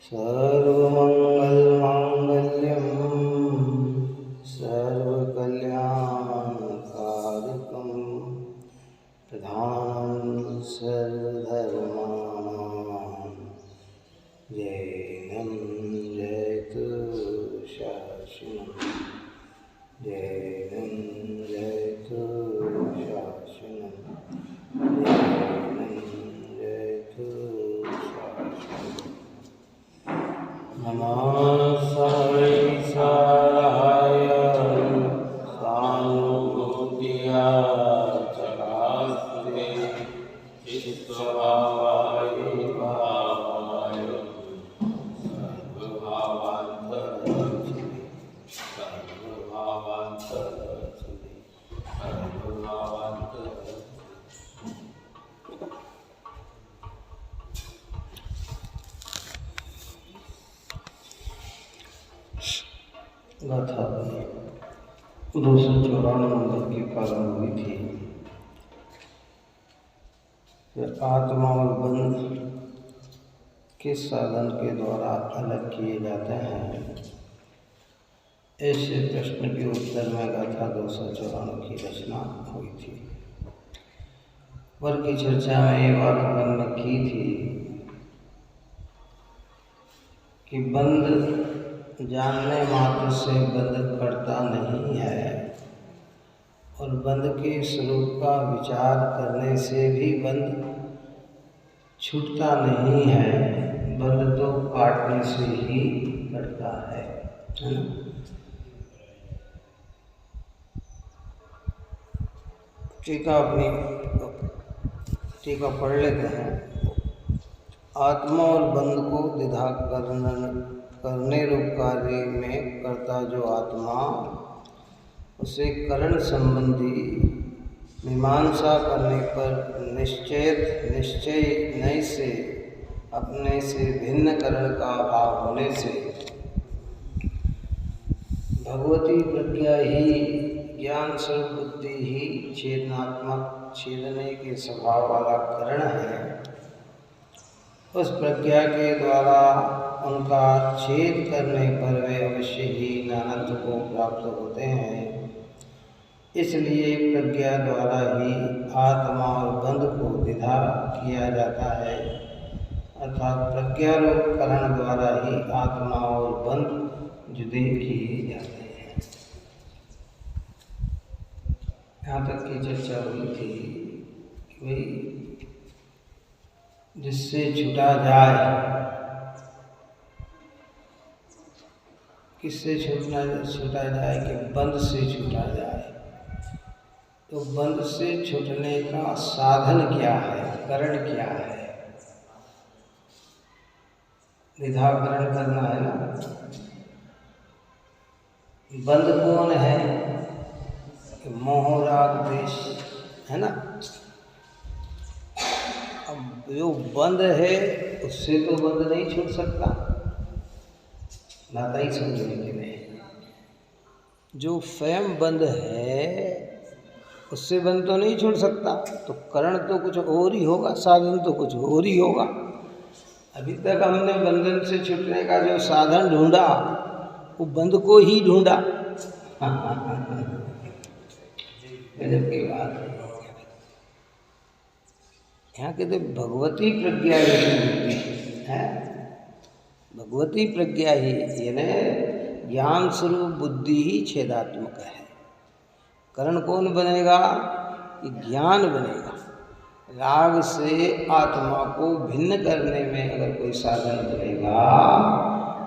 सर्वमङ्गलमाङ्गल्यं सर्वकल्याणकारिकं प्रधानं सर्वधर्माणां जैनं जयतु शासनं जैनं जयतु शासनं जैनं जयतु शासनं। नमः सर्वेश्वराय सानुभूत्या चकास्ते चित्तभावाय भावाय सर्वभावान्तरचिते सर्वभावान्तरचिते। गाथा 294 नंबर की प्रारंभ हुई थी। आत्मा और बंध किस साधन के द्वारा अलग किए जाते हैं, ऐसे प्रश्न के उत्तर में गाथा 294 की रचना हुई थी। वर्ग की चर्चा में ये बात वर्णन की थी कि बंध जानने मात्र से बंध करता नहीं है और बंध के स्वरूप का विचार करने से भी बंध छूटता नहीं है। बंध तो काटने से ही कटता है ना। टीका पढ़ लेते हैं। आत्मा और बंध को द्विधा करने रूप कार्य में करता जो आत्मा, उसे करण संबंधी मीमांसा करने पर निश्चय नहीं से अपने से भिन्न करण का अभाव होने से भगवती प्रज्ञा ही ज्ञान स्वरूप बुद्धि ही छेदनात्मक छेदने के स्वभाव वाला करण है। उस प्रज्ञा के द्वारा उनका छेद करने पर वे अवश्य ही नानत्व को प्राप्त होते हैं। इसलिए प्रज्ञा द्वारा ही आत्मा और बंध को द्विधा किया जाता है, अर्थात प्रज्ञा रूप करण द्वारा ही आत्मा और बंध जुदे किए जाते हैं। यहाँ तक की चर्चा हुई थी कि भाई जिससे छुटा जाए, किससे छूटा जाए कि बंध से छूटा जाए। तो बंध से छूटने का साधन क्या है, करण क्या है? विधाकरण करना है ना। बंध कौन है? मोह राग द्वेष है ना। अब जो बंध है उससे तो बंध नहीं छूट सकता। बात ही समझने के लिए जो स्वयं बंध है उससे बंध तो नहीं छूट सकता, तो करण तो कुछ और ही होगा, साधन तो कुछ और ही होगा। अभी तक हमने बंधन से छूटने का जो साधन ढूंढा वो बंध को ही ढूंढा। गजब की बात है। यहाँ कहते भगवती प्रज्ञा ही है। भगवती प्रज्ञा ही यानी ज्ञान स्वरूप बुद्धि ही छेदात्मक है। करण कौन बनेगा? कि ज्ञान बनेगा। राग से आत्मा को भिन्न करने में अगर कोई साधन बनेगा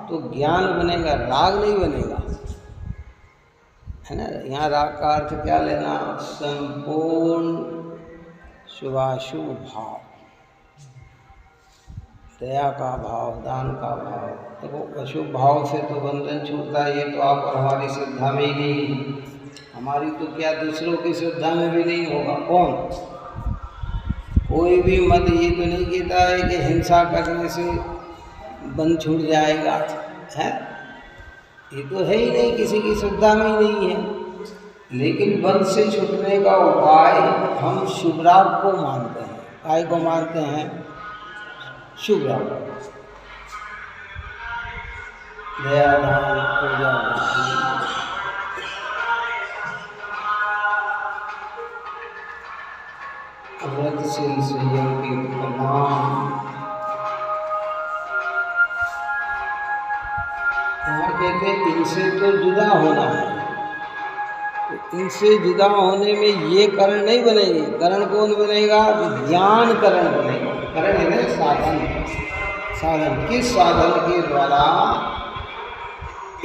तो ज्ञान बनेगा, राग नहीं बनेगा, है ना। यहाँ राग का अर्थ क्या लेना? संपूर्ण शुभाशुभ भाव, दया का भाव, दान का भाव। देखो अशुभ भाव से तो बंधन छूटता है, ये तो आप और हमारी श्रद्धा में ही नहीं, हमारी तो क्या दूसरों की श्रद्धा में भी नहीं होगा। कौन? कोई भी मत ये तो नहीं कहता है कि हिंसा करने से बंध छूट जाएगा, है। ये तो है ही नहीं, किसी की श्रद्धा में ही नहीं है। लेकिन बंध से छूटने का उपाय हम शुभ राग को मानते हैं। काय को मानते हैं? शुभ राग। दया, दान, पूजा, व्रतशील, संयम के प्रमाण। यहाँ कहते हैं इनसे तो जुदा होना है, तो इनसे जुदा होने में ये करण नहीं बनेगी। करण कौन बनेगा? ज्ञान करण बनेगा। करण है ना साधन। साधन किस साधन के द्वारा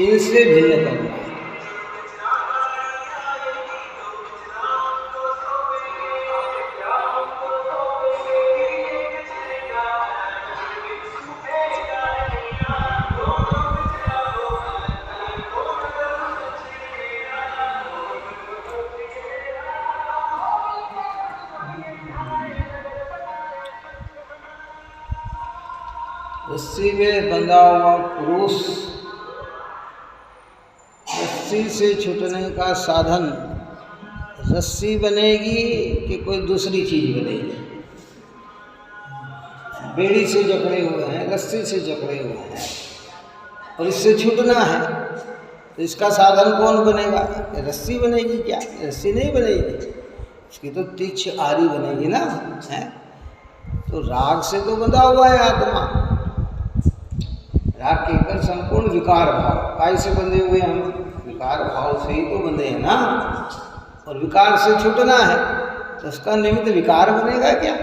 इनसे भिन्न करना है? रस्सी में बंधा हुआ पुरुष रस्सी से छूटने का साधन रस्सी बनेगी कि कोई दूसरी चीज बनेगी? बेड़ी से जकड़े हुए हैं, रस्सी से जकड़े हुए हैं और इससे छूटना है, तो इसका साधन कौन बनेगा? रस्सी बनेगी क्या? रस्सी नहीं बनेगी, इसकी तो तीक्ष्ण आरी बनेगी ना, है। तो राग से तो बंधा हुआ है आत्मा। राग के ऊपर संपूर्ण विकार भाव। काय से बंधे हुए हम? विकार भाव से ही तो बंधे हैं ना। और विकार से छूटना है तो उसका निमित्त विकार बनेगा क्या?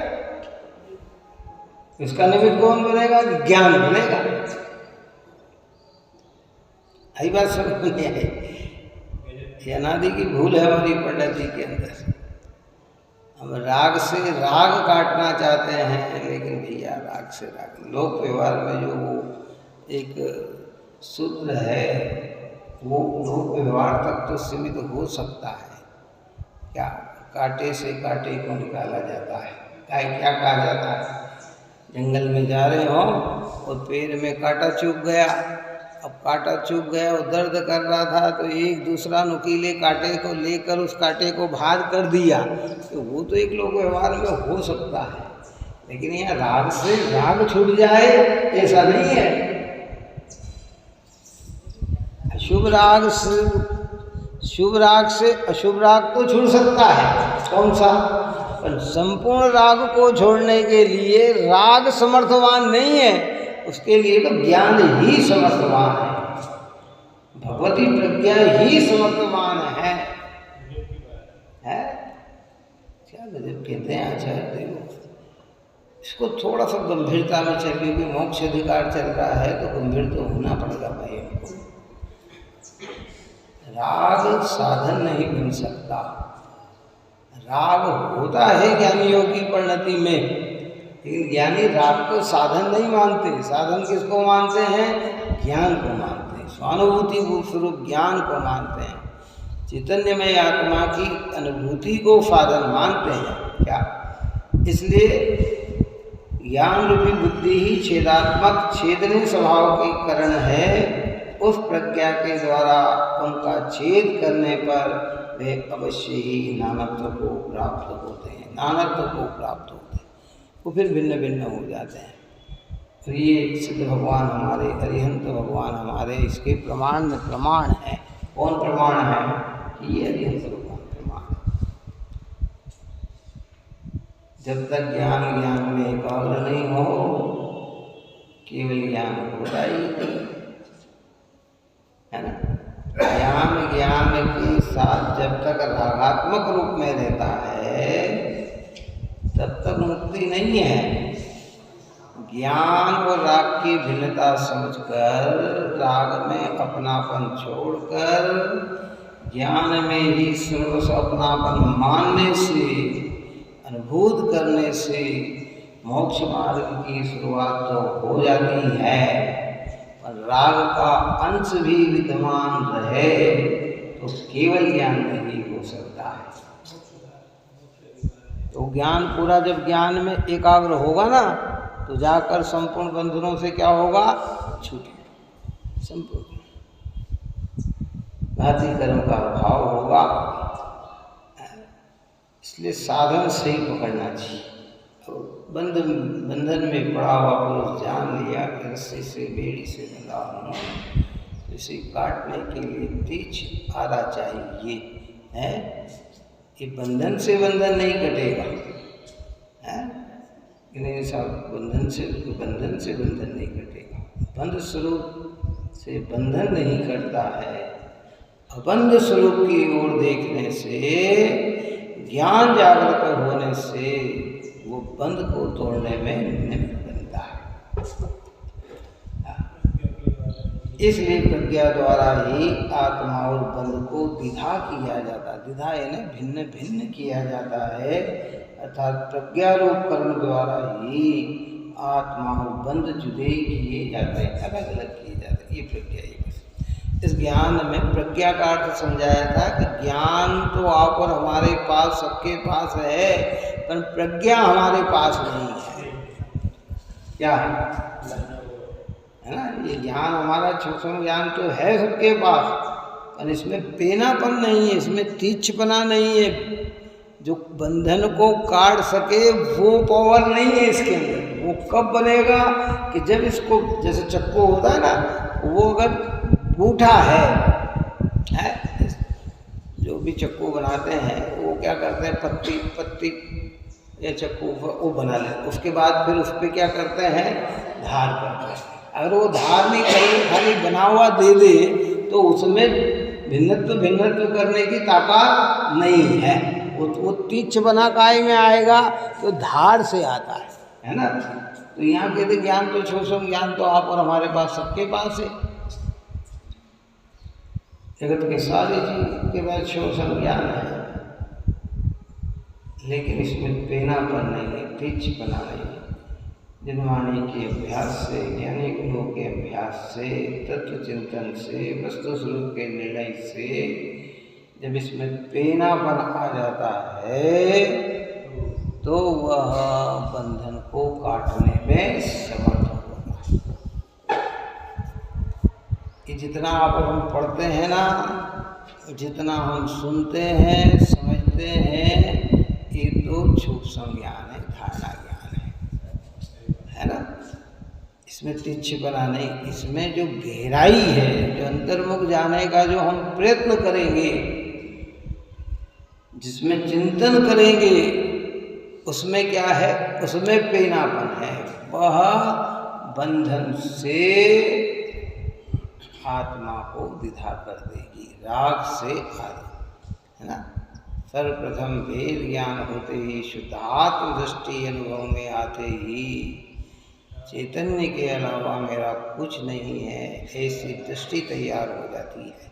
इसका निमित्त कौन बनेगा? ज्ञान बनेगा। यही बात समझ में आई। ये अनादि की भूल है हमारी पद्धति के अंदर। हम राग से राग काटना चाहते हैं, लेकिन भैया राग से राग, लोक व्यवहार में जो वो एक सूत्र है वो लोक व्यवहार तक तो सीमित हो सकता है। क्या? कांटे से कांटे को निकाला जाता है। क्या कहा जाता है? जंगल में जा रहे हो और पैर में कांटा चुभ गया। अब कांटा चुभ गया और दर्द कर रहा था, तो एक दूसरा नुकीले कांटे को लेकर उस कांटे को बाहर कर दिया, तो वो तो एक लोक व्यवहार में हो सकता है। लेकिन यहाँ राग से राग छूट जाए ऐसा नहीं है। शुभ राग से अशुभ राग तो छूट सकता है। कौन सा? पर संपूर्ण राग को छोड़ने के लिए राग समर्थवान नहीं है, उसके लिए तो ज्ञान ही समर्थवान है, भगवती प्रज्ञा ही समर्थवान है। क्या गजब कहते हैं आचार्य देव। इसको थोड़ा सा गंभीरता में चल, क्योंकि मोक्ष अधिकार चल रहा है तो गंभीर तो होना पड़ेगा भाई हमको। राग साधन नहीं बन सकता। राग होता है ज्ञानियों की परिणति में, लेकिन ज्ञानी राग को साधन नहीं मानते। साधन किसको मानते हैं? ज्ञान को मानते हैं, स्वानुभूति स्वरूप ज्ञान को मानते हैं, चैतन्यमय आत्मा की अनुभूति को साधन मानते हैं। क्या? इसलिए ज्ञान रूपी बुद्धि ही छेदात्मक छेदनीय स्वभाव के कारण है। उस प्रज्ञा के द्वारा उनका छेद करने पर वे अवश्य ही नानत्व को प्राप्त होते हैं। नानत्व को प्राप्त होते हैं, वो फिर भिन्न भिन्न हो जाते हैं। तो ये सिद्ध भगवान हमारे, अरिहंत भगवान हमारे, इसके प्रमाण है। कौन प्रमाण है? ये अरिहंत भगवान प्रमाण है। जब तक ज्ञान में एकाग्र नहीं हो, केवल ज्ञान होता ही नहीं, है ना। ज्ञान के साथ जब तक रागात्मक रूप में रहता है, तब तक मुक्ति नहीं है। ज्ञान और राग की भिन्नता समझकर, राग में अपनापन छोड़कर, ज्ञान में ही सर्वस्व अपनापन मानने से, अनुभूत करने से मोक्ष मार्ग की शुरुआत तो हो जाती है। पर राग का अंश भी विद्यमान रहे तो केवल ज्ञान नहीं हो सकता है। तो ज्ञान पूरा जब ज्ञान में एकाग्र होगा ना, तो जाकर संपूर्ण बंधनों से क्या होगा? छूटेगा संपूर्ण। घाती कर्म का अभाव होगा। इसलिए साधन सही पकड़ना चाहिए। बंधन में पड़ा हुआ पुरुष जान लिया कि रस्सी से, बेड़ी से बंधा हूँ, तो इसे काटने के लिए तीछ आधा चाहिए है। ये बंधन से बंधन नहीं कटेगा है, नहीं साहब, बंधन से बंधन नहीं कटेगा। बंध स्वरूप से बंधन नहीं कटता है। अबंध स्वरूप की ओर देखने से, ज्ञान जागृत होने से वो बंध को तोड़ने में निमित्त बनता है। इसलिए प्रज्ञा द्वारा ही आत्मा और बंध को द्विधा किया जाता है। द्विधा यानी भिन्न भिन्न किया जाता है, अर्थात प्रज्ञा रूप कर्म द्वारा ही आत्मा और बंध जुदे किए जाते हैं, अलग अलग किए जाते हैं। ये प्रज्ञा ही बस। इस ज्ञान में प्रज्ञा का अर्थ समझाया था कि ज्ञान तो आप और हमारे पास, सबके पास है, पर प्रज्ञा हमारे पास नहीं है। क्या है ना? ये ज्ञान हमारा सूक्ष्म ज्ञान तो है सबके पास, पर इसमें पेनापन नहीं है, इसमें तीक्षपना नहीं है। जो बंधन को काट सके वो पावर नहीं है इसके अंदर। वो कब बनेगा कि जब इसको, जैसे चक्कू होता है ना, वो अगर बूढ़ा है, जो भी चक्कू बनाते हैं वो क्या करते हैं, पत्ती या चक्कू वो बना लेते, उसके बाद फिर उस पर क्या करते हैं, धार करते हैं। अगर वो धार नहीं खाली बना हुआ दे दे तो उसमें भिन्नत्व करने की ताकत नहीं है। वो तीक्ष बना काय में आएगा तो धार से आता है ना। तो यहाँ कहते ज्ञान तो सूक्ष्म ज्ञान तो आप और हमारे पास, सबके पास है। जगत के सारे जीव के पास सूक्ष्म ज्ञान है, लेकिन इसमें पेनापन नहीं है, तीक्षपना नहीं है। जनवाणी के अभ्यास से, ज्ञानी गुरुओं के अभ्यास से, तत्व चिंतन से, वस्तु स्वरूप के निर्णय से जब इसमें पेनापन आ जाता है तो वह बंधन को काटने में समर्थ होगा। ये जितना आप हम पढ़ते हैं ना, जितना हम सुनते हैं, समझते हैं, ये तो सूक्ष्म ज्ञान है, धारणा ज्ञान है ना। इसमें तीक्षपना नहीं, इसमें जो गहराई है, जो अंतर्मुख जाने का जो हम प्रयत्न करेंगे, जिसमें चिंतन करेंगे, उसमें क्या है, उसमें पेनापन है। वह बंधन से आत्मा को द्विधा कर देगी, राग से आदि, है ना। सर्वप्रथम भेद ज्ञान होते ही, शुद्धात्म दृष्टि अनुभव में आते ही, चैतन्य के अलावा मेरा कुछ नहीं है, ऐसी दृष्टि तैयार हो जाती है।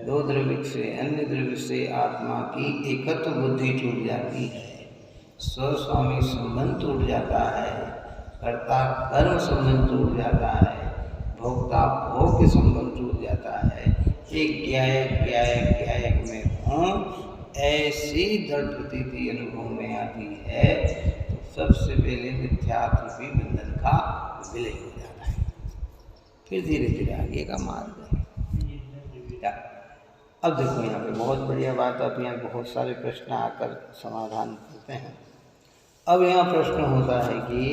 दो द्रव्य से, अन्य द्रव्य से आत्मा की एकत्व बुद्धि टूट जाती है, स्वस्वामी संबंध टूट जाता है, कर्ता कर्म संबंध टूट जाता है, भोक्ता भोग के संबंध टूट जाता है। एक ज्ञायक में हूँ, ऐसी दृढ़ प्रतीति अनुभव में आती है, तो सबसे पहले मिथ्यात्व भी बंधन का विलय हो जाता है। फिर धीरे धीरे आगे का मार्ग है। अब देखो यहाँ पे बहुत बढ़िया बात, अब यहाँ बहुत सारे प्रश्न आकर समाधान करते हैं। अब यहाँ प्रश्न होता है कि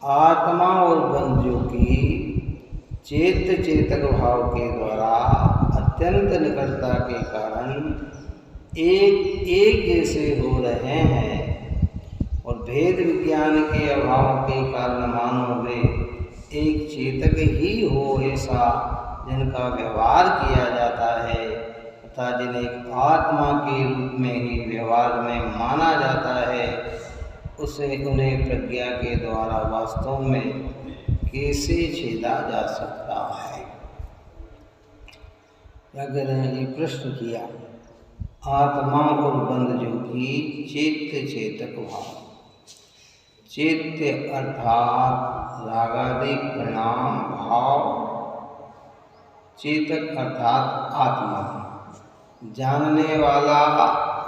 आत्मा और बंधुओं की चेतक भाव के द्वारा अत्यंत निकटता के कारण एक जैसे हो रहे हैं, और भेद विज्ञान के अभाव के कारण मानो वे एक चेतक ही हो, ऐसा जिनका व्यवहार किया जाता है, अर्थात जिन्हें आत्मा के रूप में ही व्यवहार में माना जाता है, उसे उन्हें प्रज्ञा के द्वारा वास्तव में कैसे छेदा जा सकता है? क्या कह रहे हैं? ये प्रश्न किया। आत्मा और बंध जो कि चैत्य चेतक भाव, चैत्य अर्थात रागादि परिणाम भाव, चेतक अर्थात आत्मा, जानने वाला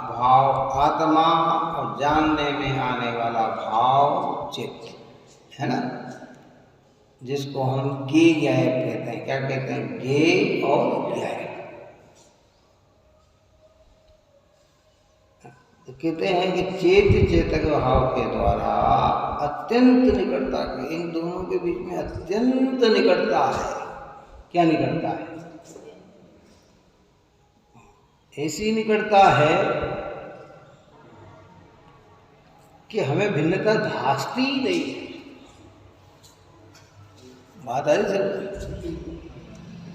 भाव आत्मा और जानने में आने वाला भाव चित्त है ना, जिसको हम ज्ञेय ज्ञायक कहते हैं। क्या कहते हैं? ज्ञेय और ज्ञायक। तो कहते हैं कि चेत चेतक भाव के द्वारा अत्यंत निकटता के, इन दोनों के बीच में अत्यंत निकटता है। क्या निकटता है? ऐसी निकटता है कि हमें भिन्नता धासती ही नहीं है। बात आई सर?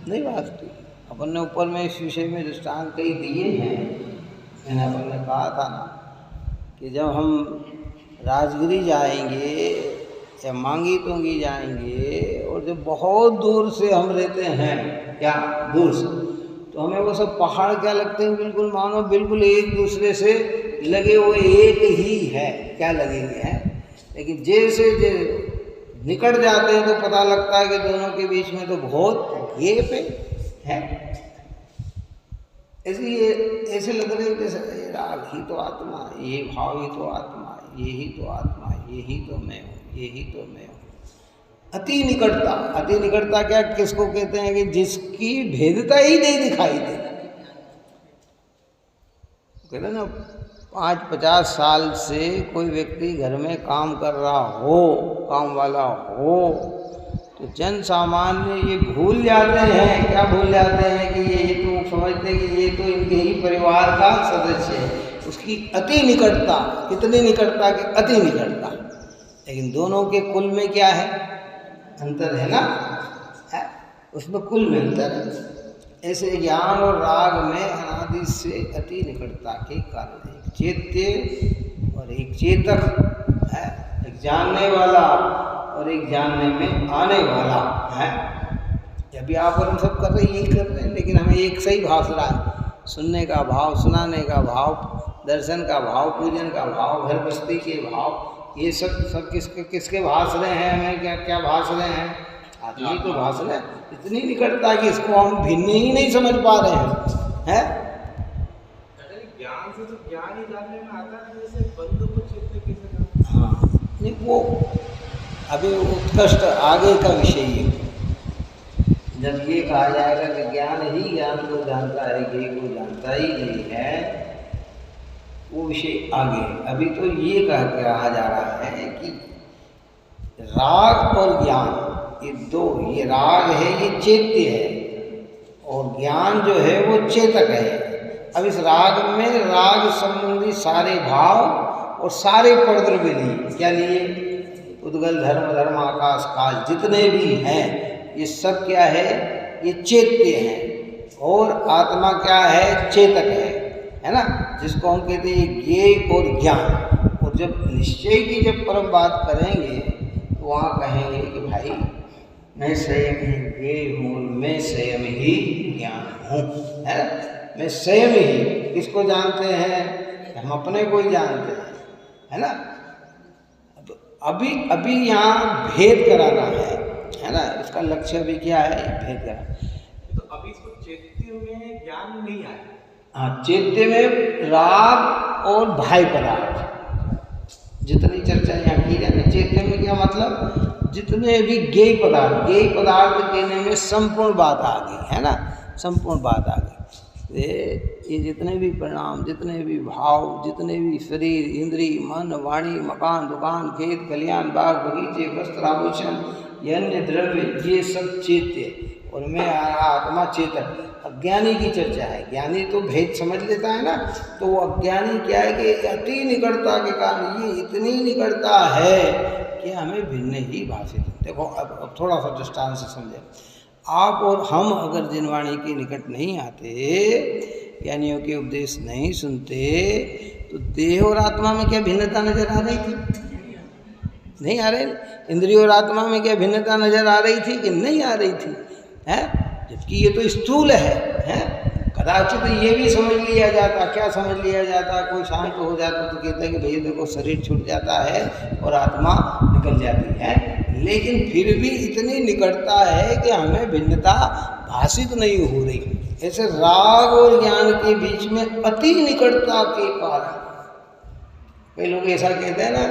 नहीं भासती। अपन ने ऊपर में इस विषय में दृष्टांत कई दिए हैं। मैंने अपन ने कहा था ना कि जब हम राजगिरी जाएंगे या मांगी तुंगी जाएंगे और जब बहुत दूर से हम रहते हैं, क्या दूर से, तो हमें वो सब पहाड़ क्या लगते हैं? बिल्कुल मानो बिल्कुल एक दूसरे से लगे हुए एक ही है। क्या लगेंगे हैं? लेकिन जैसे निकट जाते हैं तो पता लगता है कि दोनों के बीच में तो बहुत गैप है। ऐसे लग रहे हैं जैसे ये राग ही तो आत्मा, ये भाव ही तो आत्मा, ये ही तो आत्मा, ये ही तो मैं हूँ, ये ही तो मैं हूँ। अति निकटता। अति निकटता क्या किसको कहते हैं? कि जिसकी भेदता ही नहीं दिखाई दे। कहते ना 5-50 साल से कोई व्यक्ति घर में काम कर रहा हो, काम वाला हो, तो जन सामान्य ये भूल जाते हैं। क्या भूल जाते हैं? कि ये तो समझते हैं कि ये तो इनके ही परिवार का सदस्य है। उसकी अति निकटता। कितनी निकटता? कि अति निकटता। लेकिन दोनों के कुल में क्या है? अंतर है ना, है? उसमें कुल में अंतर है। ऐसे ज्ञान और राग में अनादि से अति निकटता के कारण एक चैत्य और एक चेतक है, एक जानने वाला और एक जानने में आने वाला है। जब भी आप और हम सब कर रहे हैं, यही कर रहे हैं, लेकिन हमें एक सही भास रहा है। सुनने का भाव, सुनाने का भाव, दर्शन का भाव, पूजन का भाव, घर बस्ती के भाव, ये सब किसके भास रहे हैं? हमें क्या क्या भास रहे हैं? आत्मा ही तो भास रहे हैं। इतनी निकटता कि इसको हम भिन्न ही नहीं समझ पा रहे हैं। ज्ञान से तो ज्ञान ही जानने में आता है, जैसे बंध को चेतने कैसे? हाँ, नहीं वो अभी उत्कृष्ट आगे का विषय है। जब ये कहा जाएगा कि ज्ञान ही ज्ञान को जानता है, ज्ञेय को जानता ही नहीं है, वो विषय आगे। अभी तो ये कहा जा रहा है कि राग और ज्ञान ये दो, ये राग है, ये चैत्य है, और ज्ञान जो है वो चेतक है। अब इस राग में राग संबंधी सारे भाव और सारे परद्रव्य लिए। क्या लिए? उद्गल, धर्म, धर्म, आकाश, काल, जितने भी हैं ये सब क्या है? ये चैत्य हैं। और आत्मा क्या है? चेतक है ना, जिसको हम कहते हैं ज्ञेय और ज्ञान। और जब निश्चय की जब परम बात करेंगे तो वहाँ कहेंगे कि भाई मैं स्वयं ही ज्ञेय हूँ, मैं स्वयं ही ज्ञान हूँ, है ना। मैं स्वयं ही किसको जानते हैं? हम अपने को ही जानते हैं, है ना। अभी यहाँ भेद कराना है ना। इसका लक्ष्य अभी क्या है? भेद कराना। तो अभी इसको चैत्य में ज्ञान नहीं आया। हाँ, चैत्य में राग और भाई पदार्थ जितनी चर्चा यहाँ की जाए। चैत्य में क्या मतलब? जितने भी ज्ञेय पदार्थ कहने में संपूर्ण बात आ गई, है ना। संपूर्ण बात आ गई। ये जितने भी परिणाम, जितने भी भाव, जितने भी शरीर, इंद्रिय, मन, वाणी, मकान, दुकान, खेत, खलियान, बाग, बगीचे, वस्त्र, आभूषण, ये अन्य द्रव्य, ये सब चैत्य। और मैं आत्मा चेतक। अज्ञानी की चर्चा है। ज्ञानी तो भेद समझ लेता है ना, तो वो अज्ञानी क्या है कि अति निकटता के कारण ये इतनी निकटता है कि हमें भिन्न ही भाषित। देखो अब थोड़ा सा दृष्टांत से समझें। आप और हम अगर जिनवाणी के निकट नहीं आते ज्ञानियों के उपदेश नहीं सुनते तो देह और आत्मा में क्या भिन्नता नजर आ रही थी? नहीं आ रही। इंद्रिय और आत्मा में क्या भिन्नता नजर आ रही थी कि नहीं आ रही थी? है, जबकि ये तो स्थूल है? कदाचित ये भी समझ लिया जाता, क्या समझ लिया जाता, कोई शांत हो जाता तो कहते हैं कि भैया देखो शरीर छूट जाता है और आत्मा निकल जाती है, लेकिन फिर भी इतनी निकटता है कि हमें भिन्नता भाषित नहीं हो रही। ऐसे राग और ज्ञान के बीच में अति निकटता के कारण कई लोग ऐसा कहते हैं ना,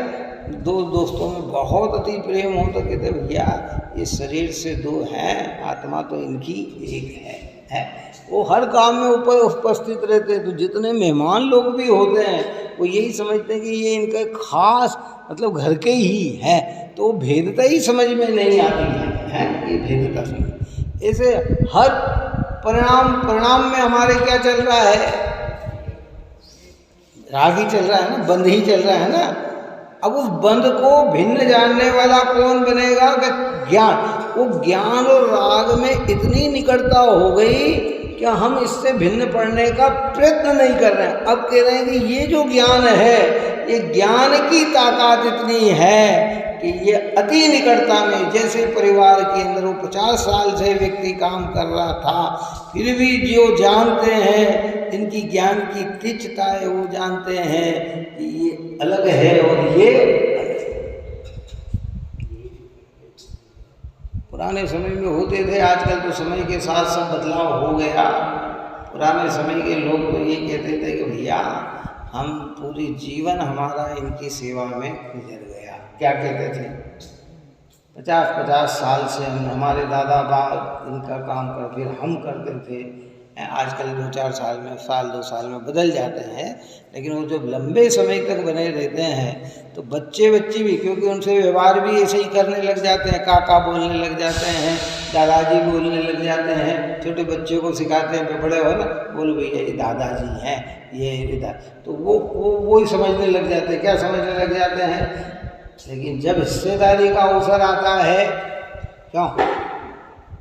दो दोस्तों में बहुत अति प्रेम हो तो कहते हैं भैया ये शरीर से दो हैं, आत्मा तो इनकी एक है। वो हर काम में उपस्थित रहते हैं। तो जितने मेहमान लोग भी होते हैं वो यही समझते हैं कि ये इनका खास मतलब घर के ही है, तो भेदता ही समझ में नहीं आती है ये भेदता समझ। ऐसे हर परिणाम में हमारे क्या चल रहा है? राग ही चल रहा है ना, बंद ही चल रहा है ना। अब उस बंद को भिन्न जानने वाला कौन बनेगा? ज्ञान। वो ज्ञान और राग में इतनी निकटता हो गई कि हम इससे भिन्न पढ़ने का प्रयत्न नहीं कर रहे हैं। अब कह रहे हैं कि ये जो ज्ञान है, ये ज्ञान की ताकत इतनी है कि ये अति निकटता में, जैसे परिवार के अंदर वो 50 साल से व्यक्ति काम कर रहा था, फिर भी जो जानते हैं, इनकी ज्ञान की तीव्रता है, वो जानते हैं कि ये अलग है और ये पुराने समय में होते थे। आजकल तो समय के साथ सब बदलाव हो गया। पुराने समय के लोग तो ये कहते थे कि भैया हम पूरी जीवन हमारा इनकी सेवा में गुजर गया। क्या कहते थे? 50-50 साल से हम, हमारे दादा बाप इनका काम कर, फिर हम करते थे। आजकल 2-4 साल में, 1-2 साल में बदल जाते हैं, लेकिन वो जब लंबे समय तक बने रहते हैं तो बच्चे भी, क्योंकि उनसे व्यवहार भी ऐसे ही करने लग जाते हैं, काका बोलने लग जाते हैं, दादाजी बोलने लग जाते हैं। छोटे बच्चे को सिखाते हैं, बड़े हो ना, बोलो भैया ये दादाजी हैं, ये तो वो ही समझने लग जाते हैं। क्या समझने लग जाते हैं? लेकिन जब हिस्सेदारी का अवसर आता है, क्यों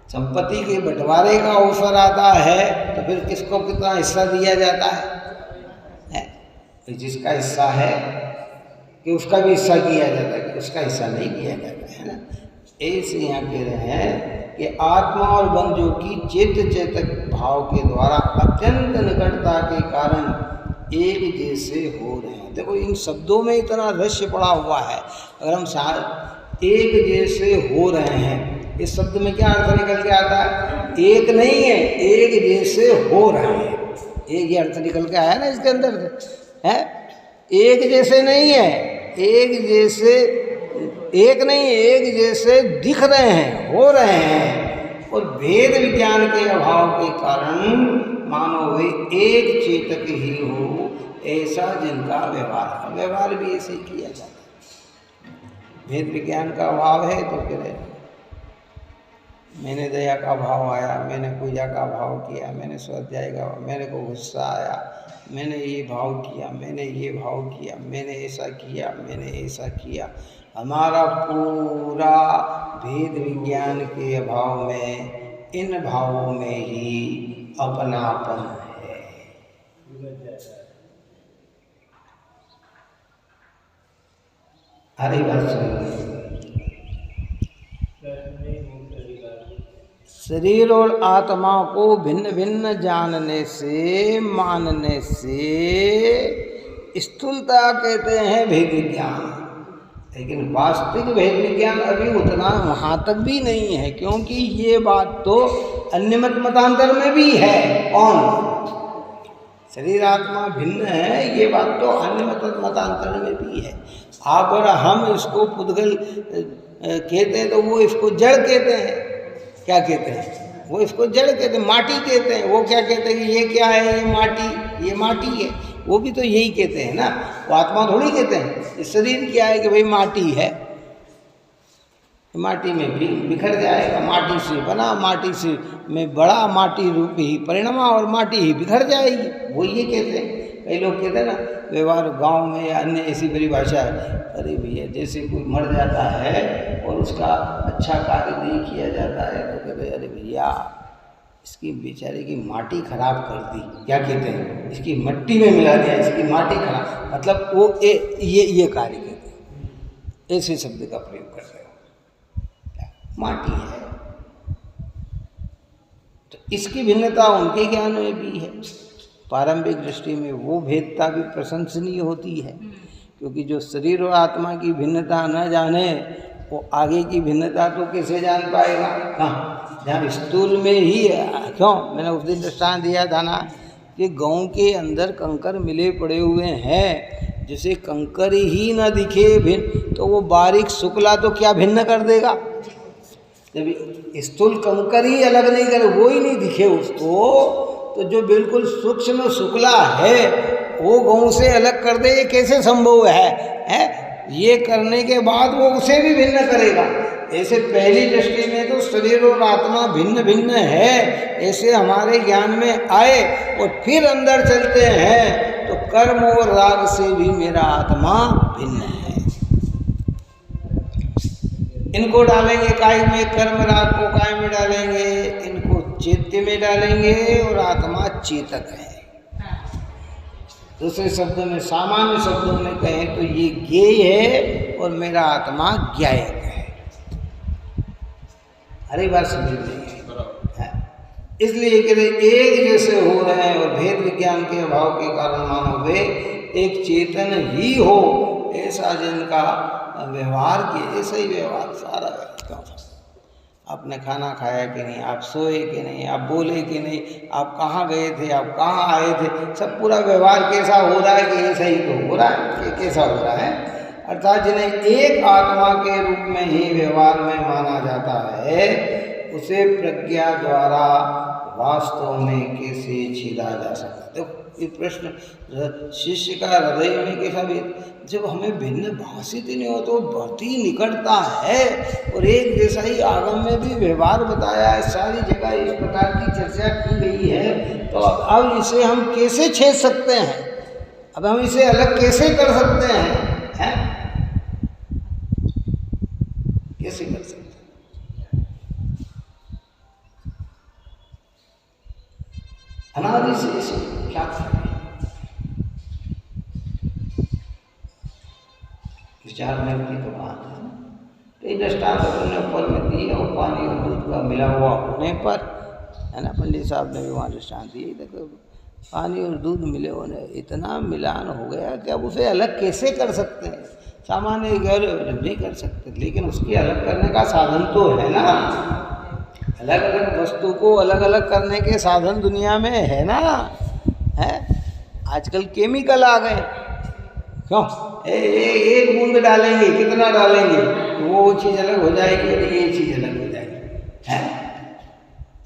संपत्ति के बंटवारे का अवसर आता है, तो फिर किसको कितना हिस्सा दिया जाता है? जिसका हिस्सा है कि उसका भी हिस्सा किया जाता है, कि उसका हिस्सा नहीं किया जाता है ना। ऐसे यहाँ कह रहे हैं कि आत्मा और बंधु की चेतक भाव के द्वारा अत्यंत निकटता के कारण एक जैसे हो रहे हैं। देखो इन शब्दों में इतना रहस्य पड़ा हुआ है। अगर हम एक जैसे हो रहे हैं, इस शब्द में क्या अर्थ निकल के आता है? एक नहीं है, एक जैसे हो रहे हैं। एक ये अर्थ निकल के आया ना इसके अंदर से, है? एक जैसे नहीं है, एक जैसे, एक नहीं, एक जैसे दिख रहे हैं, हो रहे हैं। और भेद विज्ञान के अभाव के कारण मानो वे एक चेतक ही हो, ऐसा जिनका व्यवहार भी ऐसे किया जाता है। भेद विज्ञान का अभाव है तो फिर मैंने दया का भाव आया, मैंने पूजा का भाव किया, मैंने स्वाध्याय का, मेरे को गुस्सा आया, मैंने ये भाव किया, मैंने ये भाव किया, मैंने ऐसा किया, मैंने ऐसा किया। हमारा पूरा भेद विज्ञान के अभाव में इन भावों में ही अपनापन है। हरी बात सुनिए। शरीर और आत्मा को भिन्न भिन्न जानने से, मानने से स्थूलता कहते हैं भेद विज्ञान। लेकिन वास्तविक भेद विज्ञान अभी उतना वहाँ तक भी नहीं है, क्योंकि ये बात तो अन्य मतांतर में भी है। कौन? शरीर आत्मा भिन्न है, ये बात तो अन्य मतांतर में भी है। आप और हम इसको पुद्गल कहते हैं तो वो इसको जड़ कहते हैं। क्या कहते हैं? वो इसको जड़ कहते हैं, माटी कहते हैं। वो क्या कहते हैं कि ये क्या है? ये माटी है। वो भी तो यही कहते हैं ना, वो आत्मा थोड़ी कहते हैं। इस शरीर क्या है कि भाई माटी है, माटी में भी बिखर जाएगा, माटी से बना, माटी से में बड़ा, माटी रूप ही परिणमा और माटी ही बिखर जाएगी। वो ये कहते हैं। कई लोग कहते हैं ना व्यवहार गांव में या अन्य ऐसी परिभाषा है, अरे भैया जैसे कोई मर जाता है और उसका अच्छा कार्य नहीं किया जाता है तो कहते अरे भैया इसकी बेचारे की माटी खराब कर दी, क्या कहते हैं, इसकी मिट्टी में मिला दिया, इसकी माटी खराब, मतलब वो ये कार्य कहते हैं, ऐसे शब्द का प्रयोग करते हो, माटी है। तो इसकी भिन्नता उनके ज्ञान में भी है, पारंपरिक दृष्टि में वो भेदता भी प्रशंसनीय होती है, क्योंकि जो शरीर और आत्मा की भिन्नता न जाने वो आगे की भिन्नता तो कैसे जान पाएगा। कहाँ, जहाँ स्थूल में ही है। क्यों, मैंने उस दिन दृष्टांत दिया था ना कि गाँव के अंदर कंकर मिले पड़े हुए हैं, जैसे कंकर ही न दिखे भिन्न, तो वो बारीक शुक्ला तो क्या भिन्न कर देगा। जब स्थूल कंकर ही अलग नहीं करे, वो ही नहीं दिखे उसको, तो जो बिल्कुल सूक्ष्म शुक्ला है वो गाँव से अलग कर दे, ये कैसे संभव है? ये करने के बाद वो उसे भी भिन्न करेगा। ऐसे पहली दृष्टि में तो शरीर और आत्मा भिन्न भिन्न है, ऐसे हमारे ज्ञान में आए, और फिर अंदर चलते हैं तो कर्म और राग से भी मेरा आत्मा भिन्न है। इनको डालेंगे काय में, कर्म राग को काय में डालेंगे, इनको चैत्य में डालेंगे, और आत्मा चेतक है। दूसरे शब्दों में, सामान्य शब्दों में कहें तो ये ज्ञेय है और मेरा आत्मा ज्ञायक है। अरे बात समझ लीजिए, इसलिए कहते एक जैसे हो रहे हैं, और भेद विज्ञान के अभाव के कारण मानो वे एक चेतन ही हो, ऐसा जिनका व्यवहार किए, ऐसा ही व्यवहार सारा व्यवहार। आपने खाना खाया कि नहीं, आप सोए कि नहीं, आप बोले कि नहीं, आप कहाँ गए थे, आप कहाँ आए थे, सब पूरा व्यवहार कैसा हो रहा है कि ऐसा ही तो हो रहा है कि कैसा हो रहा है। अर्थात जिन्हें एक आत्मा के रूप में ही व्यवहार में माना जाता है, उसे प्रज्ञा द्वारा वास्तव में कैसे छेदा जा सकता है। तो ये प्रश्न शिष्य का हृदय में कैसा भी, जब हमें भिन्न भाषित ही नहीं हो तो बढ़ती निकटता है, और एक जैसा ही आगम में भी व्यवहार बताया है, सारी जगह इस प्रकार की चर्चा की गई है, तो अब इसे हम कैसे छेद सकते हैं, अब हम इसे अलग कैसे कर सकते हैं? कैसे कर सकते हैं? अनादि से इसे क्या करें, विचार में की तो बात है। कई दृष्टांत अपने ऊपर में दिए, और पानी और दूध का मिला हुआ होने पर, है ना, पंडित साहब ने भी वहाँ दृष्टांत दिए, देखो पानी और दूध मिले होने, इतना मिलान हो गया कि अब उसे अलग कैसे कर सकते हैं। सामान्य गैर नहीं कर सकते, लेकिन उसके अलग करने का साधन तो है ना। अलग अलग वस्तु को अलग अलग करने के साधन दुनिया में है ना, है। आजकल केमिकल आ गए, क्यों, एक बूंद डालेंगे, कितना डालेंगे, वो चीज़ अलग हो जाएगी और ये चीज़ अलग हो जाएगी, है।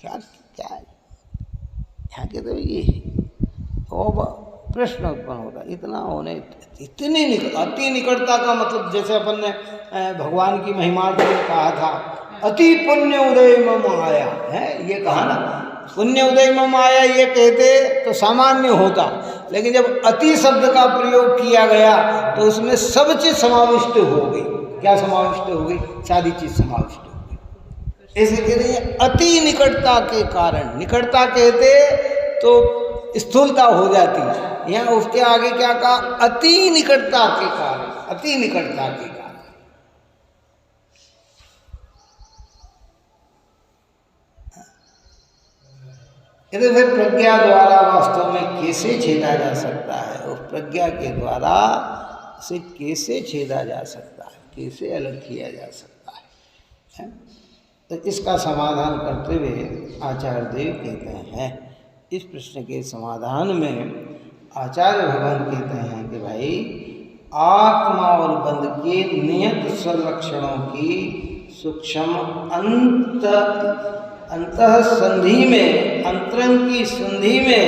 क्या क्या यहाँ के तो ये प्रश्न उत्पन्न होता है, इतना होने, इतनी अति निकटता का मतलब, जैसे अपन ने भगवान की महिमा में कहा था, अति पुण्य उदय मम आया है, ये कहा ना, पुण्य उदय मम आया ये कहते तो सामान्य होता, लेकिन जब अति शब्द का प्रयोग किया गया तो उसमें सब चीज समाविष्ट हो गई। क्या समाविष्ट हो गई? सारी चीज समाविष्ट हो गई। ऐसे कहते हैं अति निकटता के कारण, निकटता कहते तो स्थूलता हो जाती है, यहाँ उसके आगे क्या कहा? अति निकटता के कारण, अति निकटता के कारण। यदि फिर प्रज्ञा द्वारा वास्तव में कैसे छेदा जा सकता है, उस प्रज्ञा के द्वारा उसे कैसे छेदा जा सकता है, कैसे अलग किया जा सकता है? तो इसका समाधान करते हुए आचार्य देव कहते हैं, इस प्रश्न के समाधान में आचार्य भगवान कहते हैं कि भाई आत्मा और बंध के नियत स्वलक्षणों की सूक्ष्म अंतः संधि में, अंतरंग की संधि में,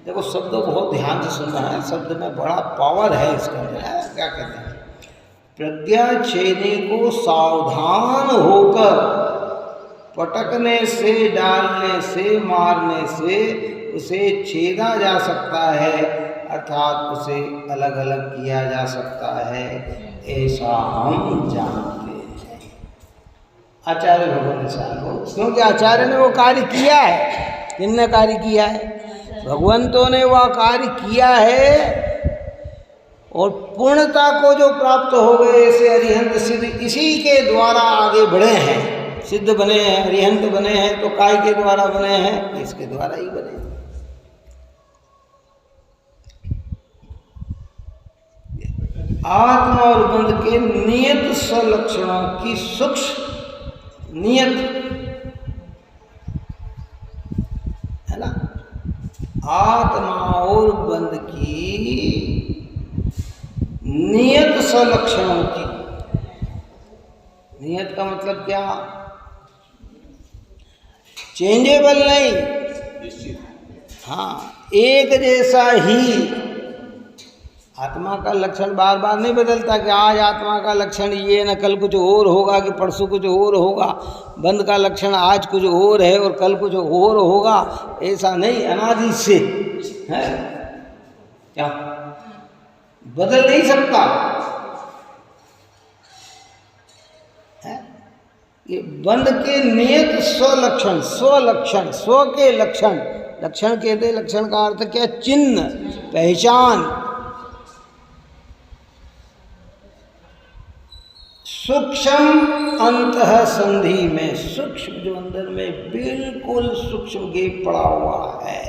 देखो शब्द बहुत ध्यान से सुनना है, शब्द में बड़ा पावर है इसके अंदर। क्या कहते हैं? प्रज्ञा छेदने को सावधान होकर पटकने से, डालने से, मारने से उसे छेदा जा सकता है, अर्थात उसे अलग अलग किया जा सकता है, ऐसा हम जानते हैं। आचार्य भगवान को, क्योंकि आचार्य ने वो कार्य किया है। किसने कार्य किया है? भगवंतों ने वह कार्य किया है, और पूर्णता को जो प्राप्त हो गए ऐसे अरिहंत सिद्ध इसी के द्वारा आगे बढ़े हैं, सिद्ध बने हैं, अरिहंत बने हैं। तो काय के द्वारा बने हैं? इसके द्वारा ही बने। आत्मा और बंध के नियत स्वलक्षणों की सूक्ष्म नियत है ना, आत्मा और बंध की नियत स्वलक्षणों की। नियत का मतलब क्या? चेंजेबल नहीं, हाँ, एक जैसा ही। आत्मा का लक्षण बार बार नहीं बदलता कि आज आत्मा का लक्षण ये न कल कुछ और होगा, कि परसों कुछ और होगा। बंध का लक्षण आज कुछ और है और कल कुछ और होगा, ऐसा नहीं। अनादि से है, क्या बदल नहीं सकता है? ये बंध के नियत स्वलक्षण, स्वलक्षण, स्व के लक्षण। लक्षण कहते, लक्षण का अर्थ क्या? चिन्ह, पहचान। सूक्ष्म अंतः संधि में, सूक्ष्म जो अंदर में बिल्कुल सूक्ष्म गेप पड़ा हुआ है,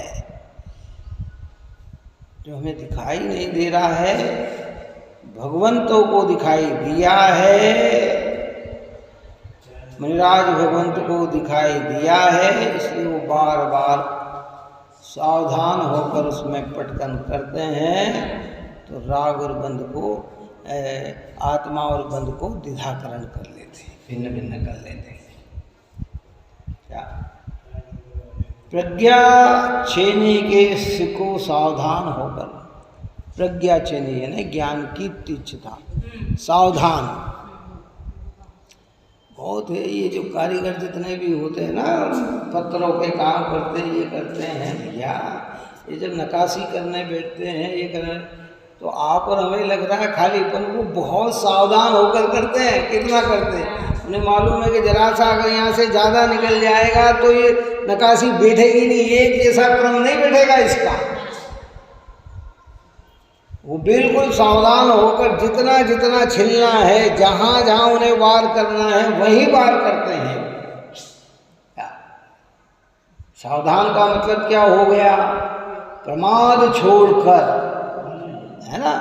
जो हमें दिखाई नहीं दे रहा है, भगवंतों को दिखाई दिया है। मुनिराज भगवंत को दिखाई दिया है, इसलिए वो बार बार सावधान होकर उसमें पटकन करते हैं। तो राग और बंध को, आत्मा और बंध को द्विधाकरण कर लेते हैं, भिन्न भिन्न कर लेते हैं। क्या? प्रज्ञा छेनी के सिको सावधान होकर, प्रज्ञा छेनी यानी ज्ञान की तीक्ष्णता, सावधान बहुत है। ये जो कारीगर जितने भी होते हैं ना, पत्थरों के काम करते हैं, ये करते हैं भैया, ये जब नक्काशी करने बैठते हैं, ये करने, तो आप और हमें लग रहा है खाली, पर वो बहुत सावधान होकर करते हैं। कितना करते हैं? उन्हें मालूम है कि जरा सा अगर यहाँ से ज़्यादा निकल जाएगा तो ये नक्काशी बैठेगी नहीं, एक जैसा क्रम नहीं बैठेगा इसका। वो बिल्कुल सावधान होकर जितना जितना छिलना है, जहाँ जहाँ उन्हें वार करना है वहीं वार करते हैं। सावधान का मतलब क्या हो गया? प्रमाद छोड़कर, है ना।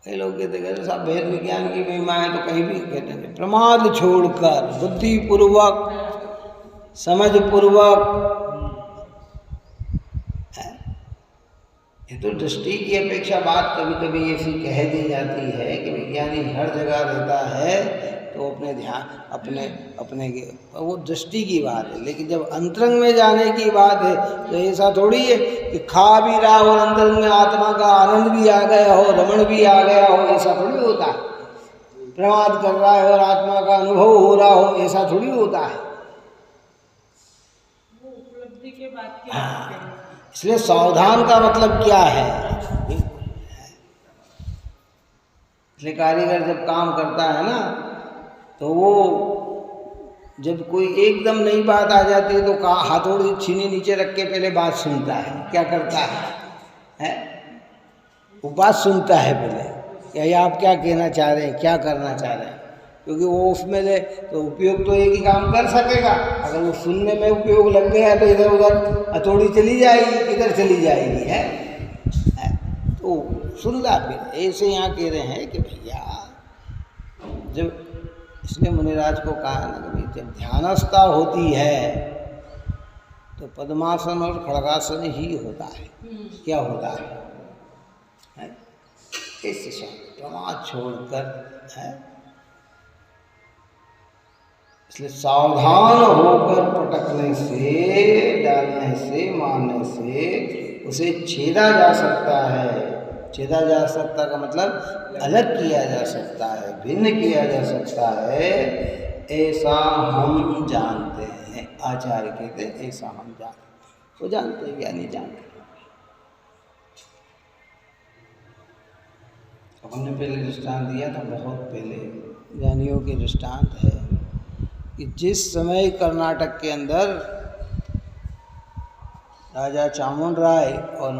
कई लोग कहते हैं साहब भेद विज्ञान की महिमा है, तो कहीं भी कहते हैं प्रमाद छोड़कर, बुद्धि पूर्वक, समझ पूर्वक। ये तो दृष्टि की अपेक्षा बात कभी कभी ऐसी कह दी जाती है कि विज्ञानी हर जगह रहता है तो अपने ध्यान अपने वो दृष्टि की बात है। लेकिन जब अंतरंग में जाने की बात है तो ऐसा थोड़ी है कि खा भी रहा हो और अंतरंग में आत्मा का आनंद भी आ गया हो, रमण भी आ गया हो, ऐसा थोड़ी होता है। प्रमाद कर रहा है और आत्मा का अनुभव हो रहा हो, ऐसा थोड़ी होता है। वो उपलब्धि के बाद की इसलिए सावधान का मतलब क्या है? इसलिए कारीगर जब काम करता है ना, तो वो जब कोई एकदम नई बात आ जाती है तो हथौड़ी छीनी नीचे रख के पहले बात सुनता है। क्या करता है? वो बात सुनता है पहले, क्या आप क्या कहना चाह रहे हैं, क्या करना चाह रहे हैं। क्योंकि वो उसमें ले तो उपयोग तो एक ही काम कर सकेगा। अगर वो सुनने में उपयोग लग गया तो इधर उधर हथौड़ी चली जाएगी, किधर चली जाएगी है? तो सुन ला। फिर ऐसे यहाँ कह रहे हैं कि भैया जब, इसलिए मुनिराज को कहा ना कि भाई जब ध्यानस्था होती है तो पद्मासन और खड़गासन ही होता है। क्या होता है? ऐसे प्रमाद छोड़कर है। इसलिए सावधान होकर पटकने से, डालने से, मारने से उसे छेदा जा सकता है। छेदा जा सकता का मतलब अलग किया जा सकता है, भिन्न किया जा सकता है, ऐसा हम जानते हैं। आचार्य कहते हैं ऐसा हम जानते हैं। वो जानते हैं, ज्ञानी जानते हैं। हमने पहले दृष्टांत दिया था, बहुत पहले ज्ञानियों के दृष्टांत है। कि जिस समय कर्नाटक के अंदर राजा चामुंडराय और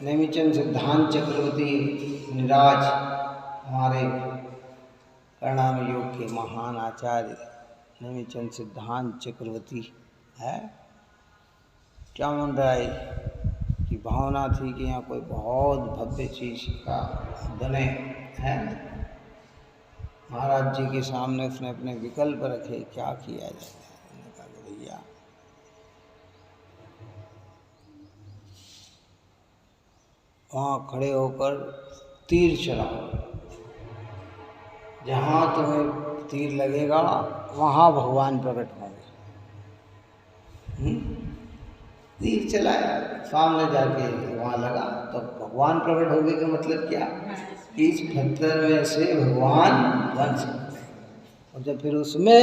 नेमिचंद सिद्धांत चक्रवर्ती निराज हमारे प्रणाम योग के महान आचार्य नेमिचंद सिद्धांत चक्रवर्ती है, चामुंडराय की भावना थी कि यहाँ कोई बहुत भव्य चीज का बने है। महाराज जी के सामने उसने अपने विकल्प रखे, क्या किया जाए। उन्होंने कहा कि भैया वहाँ खड़े होकर तीर चलाओ, जहाँ तुम्हें तीर लगेगा वहाँ भगवान प्रकट होंगे। तीर चलाया, सामने जाके वहाँ लगा तो भगवान प्रकट हो गए। का मतलब क्या, कि इस पत्थर में से भगवान बन सकते हैं। और जब फिर उसमें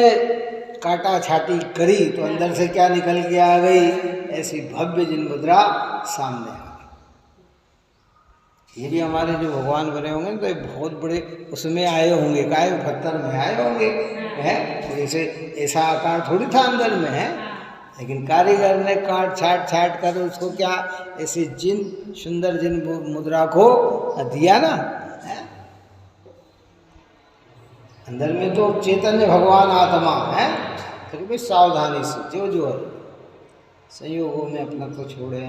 काटा छाटी करी तो अंदर से क्या निकल के आ गई, ऐसी भव्य जिन मुद्रा सामने आ गई। ये भी हमारे जो भगवान बने होंगे तो बहुत बड़े उसमें आए होंगे, काय पत्थर में आए होंगे है, तो ऐसे ऐसा आकार थोड़ी था अंदर में है, लेकिन कारीगर ने काट छाट कर उसको क्या ऐसे जिन सुंदर जिन मुद्रा को दिया ना है? अंदर में तो चैतन्य भगवान आत्मा है, तो भाई सावधानी से जो संयोगों में अपनत्व छोड़े,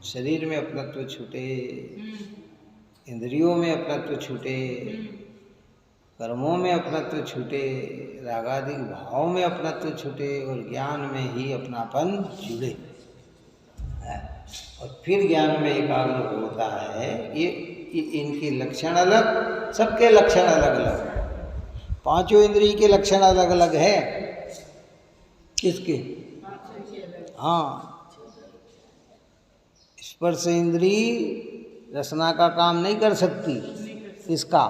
शरीर में अपनत्व छूटे, इंद्रियों में अपनत्व छूटे, कर्मों में अपनत्व छूटे, रागादि भाव में अपनत्व छूटे और ज्ञान में ही अपनापन जुड़े। और फिर ज्ञान में एकाग्र होता है। ये इनके लक्षण अलग, सबके लक्षण अलग अलग, पांचों इंद्रिय के लक्षण अलग अलग है। किसके? हाँ, स्पर्श इंद्रिय रसना का काम नहीं कर सकती। किसका?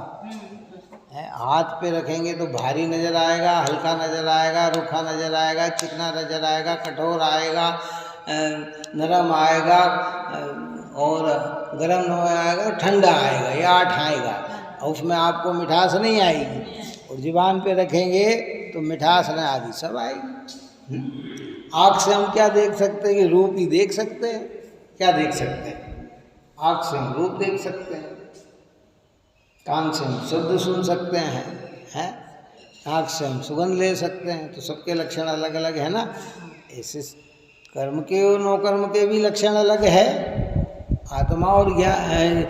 हाथ पे रखेंगे तो भारी नज़र आएगा, हल्का नज़र आएगा, रूखा नज़र आएगा, चिकना नज़र आएगा, कठोर आएगा, नरम आएगा और गर्म आएगा, ठंडा आएगा, या आठ आएगा, और उसमें आपको मिठास नहीं आएगी। और जुबान पे रखेंगे तो मिठास न आएगी, सब आएगी। आँख से हम क्या देख सकते हैं कि रूप ही देख सकते हैं। क्या देख सकते हैं? आँख से हम रूप देख सकते हैं, कान से हम शब्द सुन सकते हैं, आँख से हम सुगंध ले सकते हैं। तो सबके लक्षण अलग अलग है ना। ऐसे कर्म के और नो कर्म के भी लक्षण अलग है, आत्मा और ज्ञान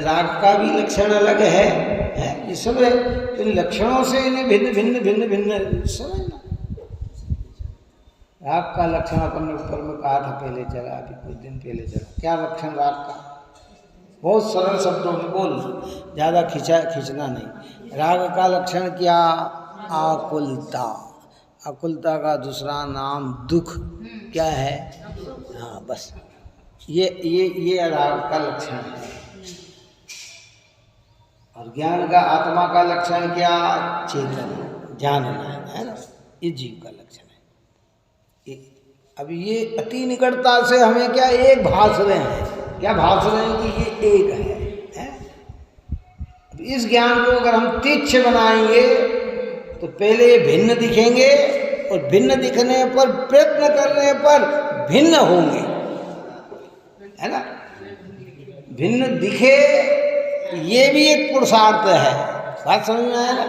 राग का भी लक्षण अलग है। ये सब है, इन लक्षणों से इन्हें भिन्न भिन्न भिन्न भिन्न समझना। राग का लक्षण अपन ऊपर में कहा था पहले, चला अभी कुछ दिन पहले चला। क्या लक्षण राग का? बहुत सरल शब्दों में बोल, ज़्यादा खींचना नहीं। राग का लक्षण क्या? आकुलता। आकुलता का दूसरा नाम दुख। क्या है? हाँ, बस ये राग का लक्षण है। और ज्ञान का, आत्मा का लक्षण क्या? चेतन, जानना है ना, ये जीव का लक्षण है। अब ये अति निकटता से हमें क्या एक भास रहे हैं, क्या भास रहे हैं कि ये एक है? अब इस ज्ञान को अगर हम तीक्ष बनाएंगे तो पहले ये भिन्न दिखेंगे, और भिन्न दिखने पर, प्रयत्न करने पर भिन्न होंगे, है ना। भिन्न दिखे ये भी एक पुरुषार्थ है, बात समझ में आया ना।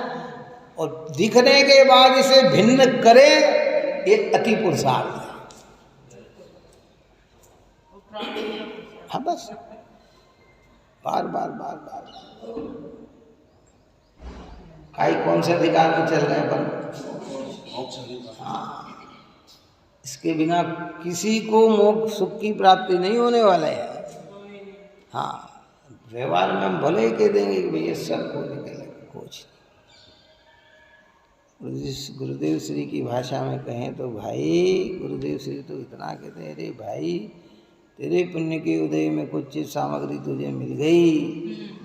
और दिखने के बाद इसे भिन्न करे, ये अति पुरुषार्थ है। हाँ, बस बार बार बार बार काई कौन से अधिकार में चल रहे हैं अपन? हाँ, इसके बिना किसी को मोक्ष सुख की प्राप्ति नहीं होने वाला है। हाँ, व्यवहार में हम भले ही कह देंगे कि भैया सब को निकलेगा, कुछ नहीं। गुरुदेव श्री की भाषा में कहें तो भाई, गुरुदेव श्री तो इतना कहते हैं, अरे भाई तेरे पुण्य के उदय में कुछ चीज़ सामग्री तुझे मिल गई,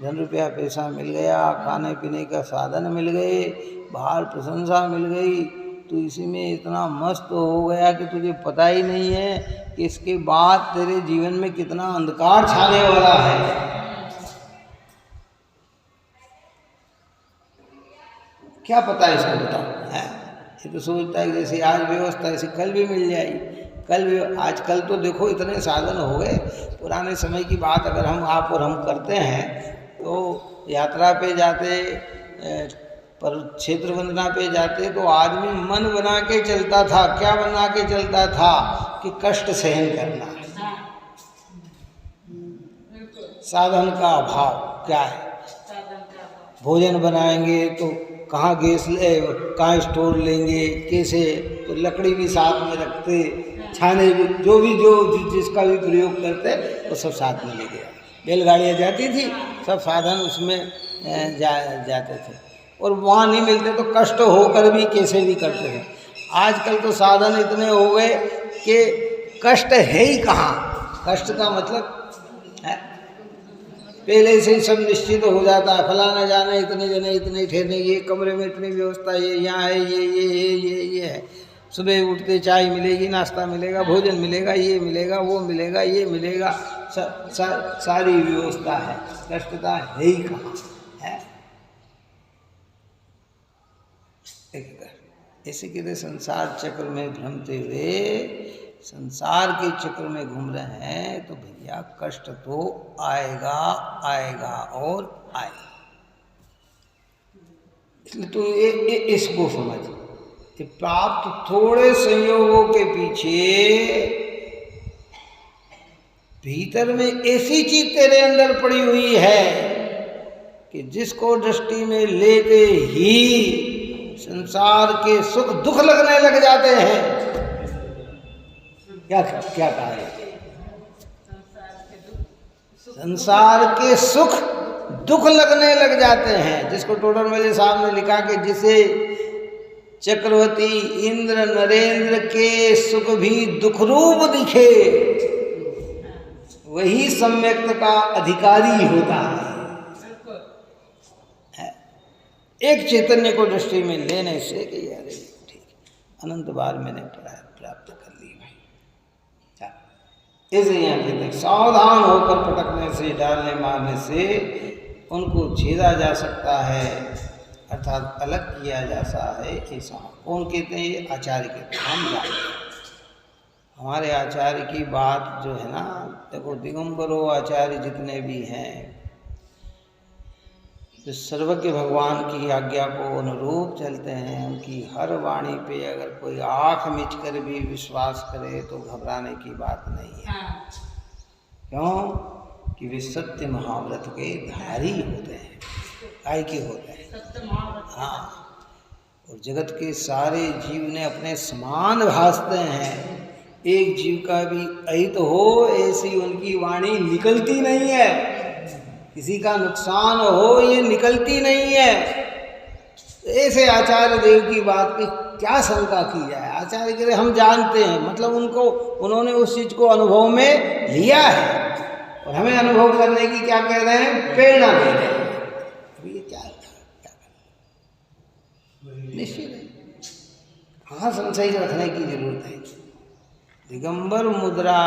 धन रुपया पैसा मिल गया, खाने पीने का साधन मिल गए, बाहर प्रशंसा मिल गई, तू इसी में इतना मस्त हो गया कि तुझे पता ही नहीं है कि इसके बाद तेरे जीवन में कितना अंधकार छाने वाला है। क्या पता है इसको, बताओ है? ये तो सोचता है कि जैसे आज व्यवस्था ऐसी कल भी मिल जाएगी। आजकल तो देखो इतने साधन हो गए। पुराने समय की बात अगर आप और हम करते हैं तो यात्रा पे जाते, पर क्षेत्र वंदना पे जाते तो आदमी मन बना के चलता था। क्या बना के चलता था? कि कष्ट सहन करना है। साधन का अभाव क्या है? भोजन बनाएंगे तो कहाँ गैस कहाँ स्टोव लेंगे, कैसे? तो लकड़ी भी साथ में रखते, छाने भी, जो जिसका भी प्रयोग करते वो सब साथ में लेके आते। बैलगाड़ियाँ जाती थी, सब साधन उसमें जाते थे, और वहाँ नहीं मिलते तो कष्ट होकर भी कैसे भी करते थे। आजकल तो साधन इतने हो गए कि कष्ट है ही कहाँ। कष्ट का मतलब है पहले से ही सब निश्चित हो जाता है। फलाना जाने इतने जने इतने ठहरने, ये कमरे में इतनी व्यवस्था, ये यहाँ है, ये है। सुबह उठते चाय मिलेगी, नाश्ता मिलेगा, भोजन मिलेगा, ये मिलेगा, वो मिलेगा, ये मिलेगा, सारी व्यवस्था है। कष्टता है ही कहाँ है। ऐसे कहते संसार चक्र में भ्रमते हुए संसार के चक्र में घूम रहे हैं तो भैया कष्ट तो आएगा और आएगा। इसलिए तो इसको समझ कि प्राप्त थोड़े संयोगों के पीछे भीतर में ऐसी चीज तेरे अंदर पड़ी हुई है कि जिसको दृष्टि में लेते ही संसार के सुख दुख लगने लग जाते हैं। क्या कहा है? संसार के सुख दुख लगने लग जाते हैं। जिसको टोडर मल्ल साहब ने लिखा कि जिसे चक्रवर्ती इंद्र नरेंद्र के सुख भी दुख रूप दिखे वही सम्यक्त का अधिकारी होता है। एक चैतन्य को दृष्टि में लेने से कि यार ठीक अनंत बार मैंने प्राप्त कर ली भाई। ऐसे यहाँ कहते सावधान होकर पटकने से, डालने मारने से उनको छेदा जा सकता है, अर्थात अलग किया जा सकता है। ऐसा कौन कहते हैं? आचार्य कहते हैं। हम जानते हैं हमारे आचार्य की बात जो है ना, देखो दिगंबरों आचार्य जितने भी हैं जो सर्वज्ञ भगवान की आज्ञा को अनुरूप चलते हैं, उनकी हर वाणी पे अगर कोई आँख मीच कर भी विश्वास करे तो घबराने की बात नहीं है। क्यों? कि वे सत्य महाव्रत के धारी होते हैं। काय के होते हैं? हाँ। और जगत के सारे जीव ने अपने समान भासते हैं। एक जीव का भी अहित हो ऐसी उनकी वाणी निकलती नहीं है। किसी का नुकसान हो ये निकलती नहीं है। ऐसे आचार्य देव की बात पे क्या शंका की जाए? आचार्य कह रहे हम जानते हैं, मतलब उन्होंने उस चीज को अनुभव में लिया है और हमें अनुभव करने की क्या कह रहे हैं? प्रेरणा दे रहे हैं। अभी ये क्या निश्चित है, कहाँ संशय रखने की जरूरत है। दिगंबर मुद्रा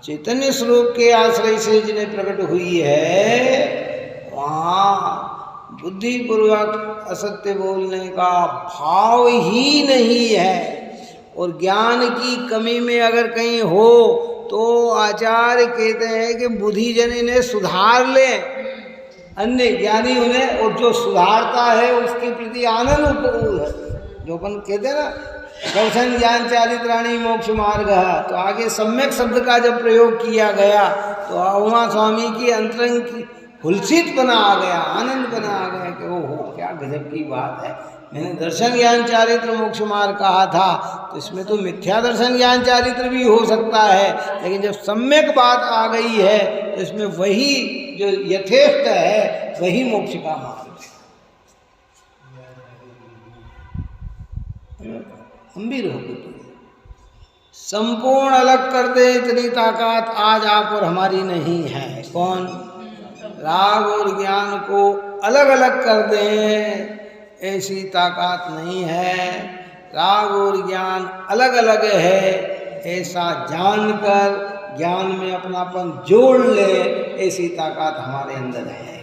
चैतन्य स्वरूप के आश्रय से जिन्हें प्रकट हुई है, वहाँ बुद्धिपूर्वक असत्य बोलने का भाव ही नहीं है। और ज्ञान की कमी में अगर कहीं हो तो आचार्य कहते हैं कि बुद्धिजन इन्हें सुधार ले, अन्य ज्ञानी उन्हें, और जो सुधारता है उसके प्रति आनंद उपभोग है। जो अपन कहते हैं ना दर्शन ज्ञान चारित्राणी मोक्ष मार्ग, तो आगे सम्यक शब्द का जब प्रयोग किया गया तो उमा स्वामी की अंतरंग की हुलसित बना आ गया, आनंद बना आ गया कि ओहो क्या गजब की बात है। मैंने दर्शन ज्ञान चारित्र मोक्ष मार्ग कहा था तो इसमें तो मिथ्या दर्शन ज्ञान चारित्र भी हो सकता है, लेकिन जब सम्यक बात आ गई है तो इसमें वही जो यथेष्ट है वही मोक्ष का मार्ग है। गंभीर होकर संपूर्ण अलग कर दे इतनी ताकत आज आप और हमारी नहीं है। कौन? राग और ज्ञान को अलग अलग कर दें ऐसी ताकत नहीं है। राग और ज्ञान अलग अलग है ऐसा जानकर ज्ञान में अपनापन जोड़ ले ऐसी ताकत हमारे अंदर है।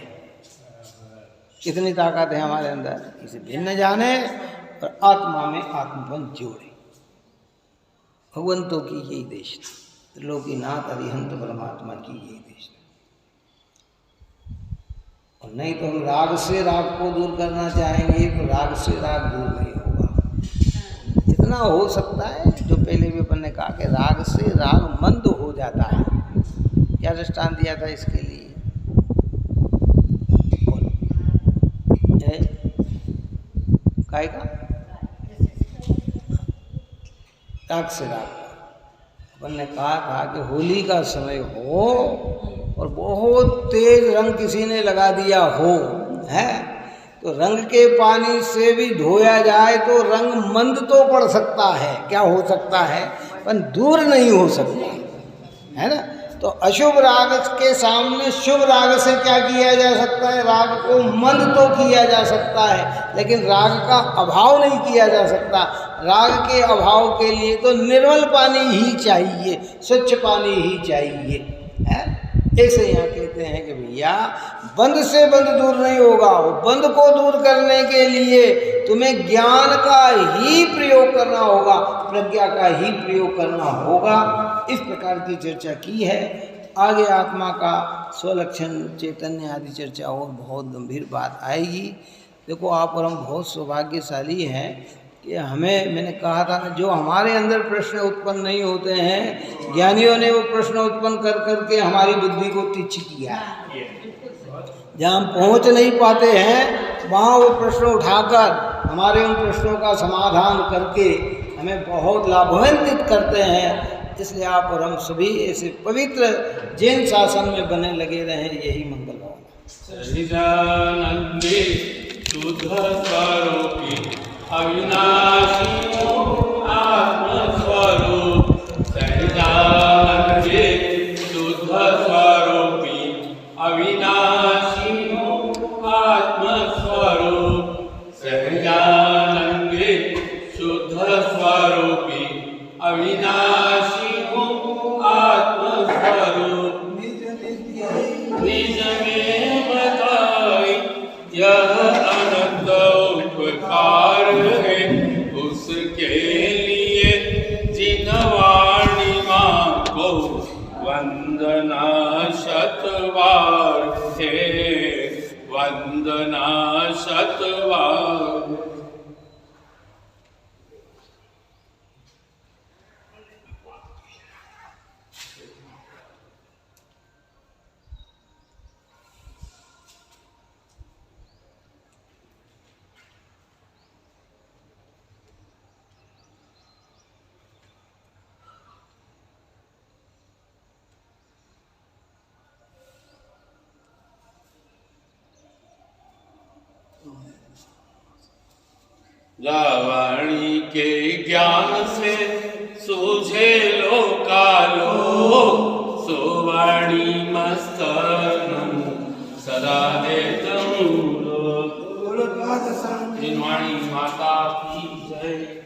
कितनी ताकत है हमारे अंदर? इसे भिन्न जाने और आत्मा में आत्मबंध जोड़े। भगवंतों की यही देशना, त्रिलोकीनाथ अरिहंत परमात्मा की यही देशना। और नहीं तो हम राग से राग को दूर करना चाहेंगे तो राग से राग दूर नहीं होगा। जितना हो सकता है, जो पहले भी अपन ने कहा कि राग से राग मंद हो जाता है। क्या दृष्टांत दिया था इसके लिए? काय का राग से राग। अपन ने कहा था कि होली का समय हो और बहुत तेज रंग किसी ने लगा दिया हो, है तो रंग के पानी से भी धोया जाए तो रंग मंद तो पड़ सकता है, क्या हो सकता है, पर दूर नहीं हो सकता है ना। तो अशुभ राग के सामने शुभ राग से क्या किया जा सकता है? राग को मंद तो किया जा सकता है, लेकिन राग का अभाव नहीं किया जा सकता। राग के अभाव के लिए तो निर्मल पानी ही चाहिए, स्वच्छ पानी ही चाहिए, है। ऐसे यहाँ कहते हैं कि भैया बंद से बंद दूर नहीं होगा, वो बंद को दूर करने के लिए तुम्हें ज्ञान का ही प्रयोग करना होगा, प्रज्ञा का ही प्रयोग करना होगा। इस प्रकार की चर्चा की है। आगे आत्मा का स्वलक्षण चैतन्य आदि चर्चा और बहुत गंभीर बात आएगी। देखो आप और हम बहुत सौभाग्यशाली हैं कि हमें, मैंने कहा था ना, जो हमारे अंदर प्रश्न उत्पन्न नहीं होते हैं, ज्ञानियों ने वो प्रश्न उत्पन्न कर करके हमारी बुद्धि को तिरछी किया है। जहाँ हम पहुँच नहीं पाते हैं वहाँ वो प्रश्न उठाकर हमारे उन प्रश्नों का समाधान करके हमें बहुत लाभान्वित करते हैं। इसलिए आप और हम सभी ऐसे पवित्र जैन शासन में बने लगे रहें, यही मंगल भावना। सच्चिदानंदे शुद्ध स्वरूपी अविनाशी आत्मस्वरूप, सच्चिदानंदे शुद्ध स्वरूपी अविनाशी आत्मस्वरूप, सच्चिदानंदे शुद्ध स्वरूपी अविनाशी आत्मस्वरूप, निज में बताई यह अनंत उपकार है, उसके लिए जिन वाणी मां को वंदना शतवार है, वंदना शतवार। वाणी के ज्ञान से सूझे लोकालो, सुवाणी मस्तनम सदा देतम। जिनवाणी माता की जय।